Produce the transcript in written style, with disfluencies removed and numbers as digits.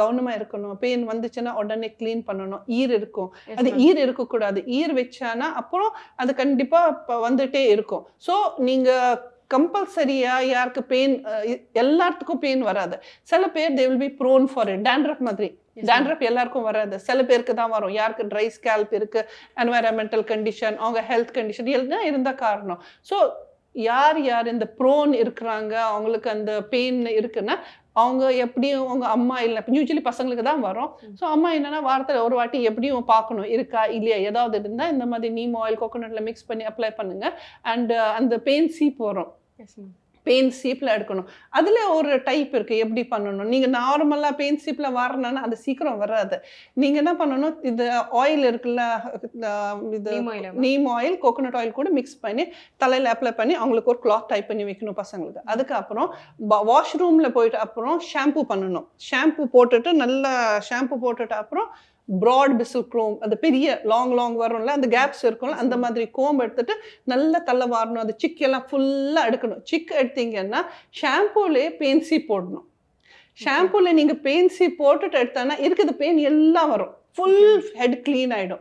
கவனமா இருக்கணும். பெயின் வந்துச்சுன்னா உடனே கிளீன் பண்ணணும். ஈர் இருக்கும். அது ஈர் இருக்கக்கூடாது. ஈர் வச்சானா அப்புறம் அது கண்டிப்பா வந்துட்டே இருக்கும். ஸோ நீங்க கம்பல்சரியா யாருக்கு பெயின் எல்லாத்துக்கும் பெயின் வராது. சில பேர் they will be prone for it. Dandruff மாதிரி. டாண்ட்ரஃப் எல்லாருக்கும் வராது. சில பேருக்கு தான் வரும். யாருக்கு ட்ரை ஸ்கேல்ப் இருக்கு, என்வைரன்மெண்டல் கண்டிஷன், அவங்க ஹெல்த் கண்டிஷன் எல்லாம் இருந்தா காரணம். ஸோ யார் யார் இந்த ப்ரோன் இருக்கிறாங்க, அவங்களுக்கு அந்த பெயின் இருக்குன்னா அவங்க எப்படியும் உங்க அம்மா இல்லை யூஸ்வலி பசங்களுக்கு தான் வரும். ஸோ அம்மா என்னன்னா வாரத்தில் ஒரு வாட்டி எப்படியும் பார்க்கணும் இருக்கா இல்லையா, ஏதாவது இருந்தால் இந்த மாதிரி நீம் ஆயில் கோகோனட்ல மிக்ஸ் பண்ணி அப்ளை பண்ணுங்க. அண்ட் அந்த பெயின் சீப் வரும். பெயின் சீப்பில் எடுக்கணும். அதில் ஒரு டைப் இருக்குது எப்படி பண்ணணும். நீங்கள் நார்மலாக பெயின் சீப்பில் வரணும்னா அது சீக்கிரம் வராது. நீங்கள் என்ன பண்ணணும், இது ஆயில் இருக்குல்ல, இது நீம் ஆயில் கோகோனட் ஆயில் கூட மிக்ஸ் பண்ணி தலையில் அப்ளை பண்ணி அவங்களுக்கு ஒரு கிளாத் டைப் பண்ணி வைக்கணும் பசங்களுக்கு. அதுக்கப்புறம் வாஷ்ரூமில் போயிட்டு அப்புறம் ஷாம்பு பண்ணணும். ஷாம்பு போட்டுட்டு நல்லா ஷாம்பு போட்டுட்டு அப்புறம் ப்ராட் பிசில் க்ரோம், அந்த பெரிய லாங் வரும்ல, அந்த கேப்ஸ் இருக்கும்ல, அந்த மாதிரி கோம் எடுத்துட்டு நல்லா தள்ள வாரணும். அது சிக்கெல்லாம் ஃபுல்லாக எடுக்கணும். சிக் எடுத்தீங்கன்னா ஷாம்பூலே பெயின்சி போடணும். ஷாம்பூல நீங்கள் பெயின்சி போட்டுட்டு எடுத்தானா இருக்குது பெயின் எல்லாம் வரும். ஃபுல் ஹெட் கிளீன் ஆகிடும்.